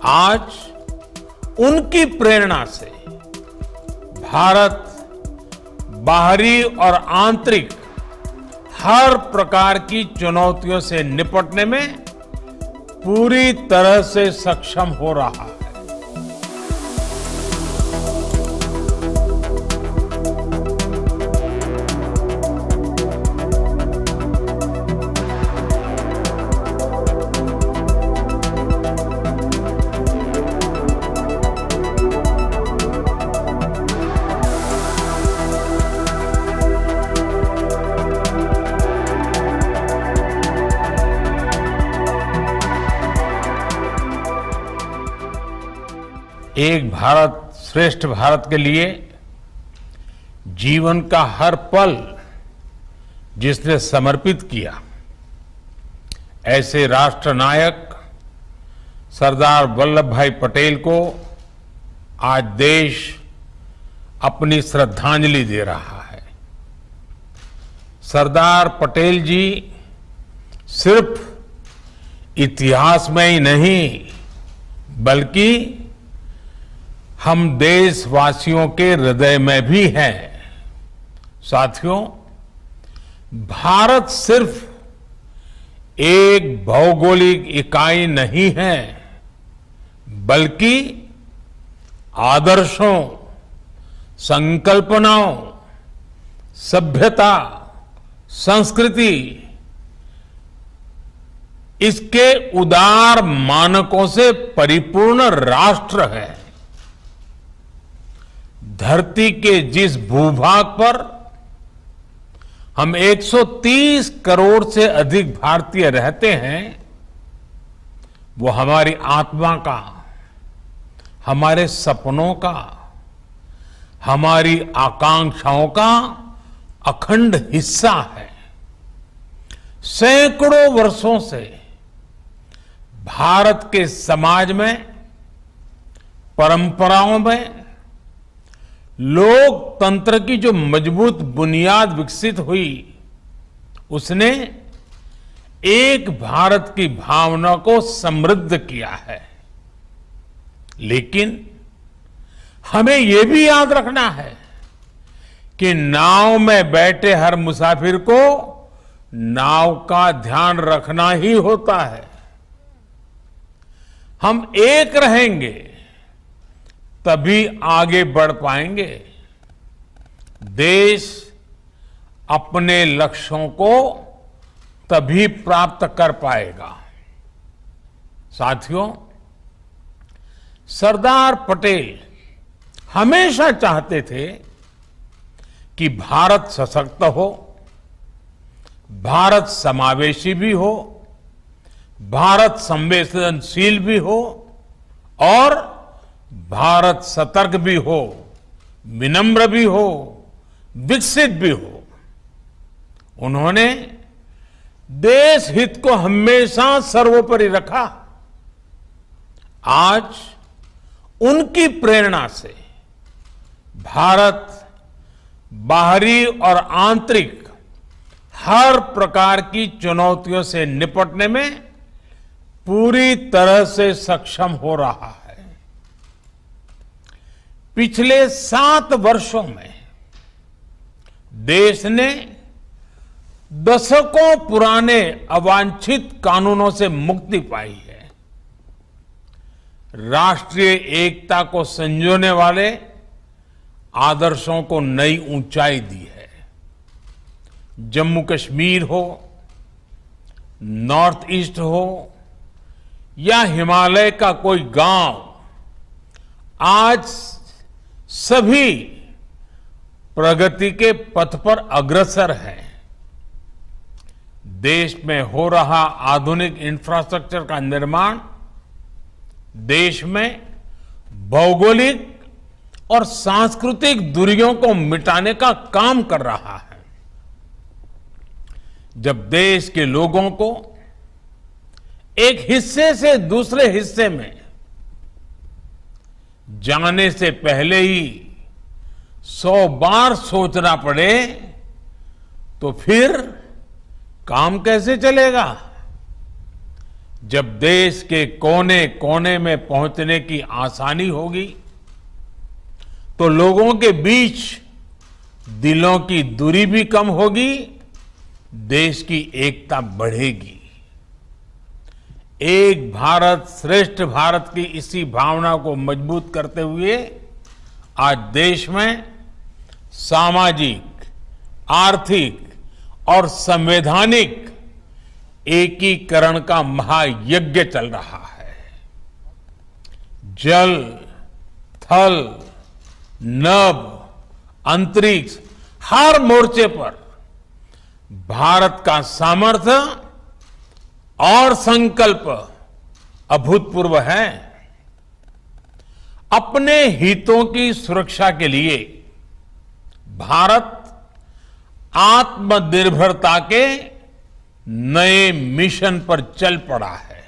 आज उनकी प्रेरणा से भारत बाहरी और आंतरिक हर प्रकार की चुनौतियों से निपटने में पूरी तरह से सक्षम हो रहा है। एक भारत श्रेष्ठ भारत के लिए जीवन का हर पल जिसने समर्पित किया, ऐसे राष्ट्र नायक सरदार वल्लभ भाई पटेल को आज देश अपनी श्रद्धांजलि दे रहा है। सरदार पटेल जी सिर्फ इतिहास में ही नहीं बल्कि हम देशवासियों के हृदय में भी हैं। साथियों, भारत सिर्फ एक भौगोलिक इकाई नहीं है बल्कि आदर्शों, संकल्पनाओं, सभ्यता, संस्कृति, इसके उदार मानकों से परिपूर्ण राष्ट्र है। धरती के जिस भूभाग पर हम 130 करोड़ से अधिक भारतीय रहते हैं, वो हमारी आत्मा का, हमारे सपनों का, हमारी आकांक्षाओं का अखंड हिस्सा है। सैकड़ों वर्षों से भारत के समाज में, परंपराओं में लोकतंत्र की जो मजबूत बुनियाद विकसित हुई, उसने एक भारत की भावना को समृद्ध किया है। लेकिन हमें यह भी याद रखना है कि नाव में बैठे हर मुसाफिर को नाव का ध्यान रखना ही होता है। हम एक रहेंगे तभी आगे बढ़ पाएंगे। देश अपने लक्ष्यों को तभी प्राप्त कर पाएगा। साथियों, सरदार पटेल हमेशा चाहते थे कि भारत सशक्त हो, भारत समावेशी भी हो, भारत संवेदनशील भी हो और भारत सतर्क भी हो, विनम्र भी हो, विकसित भी हो। उन्होंने देश हित को हमेशा सर्वोपरि रखा। आज उनकी प्रेरणा से भारत बाहरी और आंतरिक हर प्रकार की चुनौतियों से निपटने में पूरी तरह से सक्षम हो रहा है। पिछले 7 वर्षों में देश ने दशकों पुराने अवांछित कानूनों से मुक्ति पाई है। राष्ट्रीय एकता को संजोने वाले आदर्शों को नई ऊंचाई दी है। जम्मू कश्मीर हो, नॉर्थ ईस्ट हो या हिमालय का कोई गांव, आज सभी प्रगति के पथ पर अग्रसर है। देश में हो रहा आधुनिक इंफ्रास्ट्रक्चर का निर्माण देश में भौगोलिक और सांस्कृतिक दूरियों को मिटाने का काम कर रहा है। जब देश के लोगों को एक हिस्से से दूसरे हिस्से में जाने से पहले ही 100 बार सोचना पड़े तो फिर काम कैसे चलेगा। जब देश के कोने कोने में पहुंचने की आसानी होगी तो लोगों के बीच दिलों की दूरी भी कम होगी, देश की एकता बढ़ेगी। एक भारत श्रेष्ठ भारत की इसी भावना को मजबूत करते हुए आज देश में सामाजिक, आर्थिक और संवैधानिक एकीकरण का महायज्ञ चल रहा है। जल, थल, नभ, अंतरिक्ष, हर मोर्चे पर भारत का सामर्थ्य और संकल्प अभूतपूर्व है। अपने हितों की सुरक्षा के लिए भारत आत्मनिर्भरता के नए मिशन पर चल पड़ा है।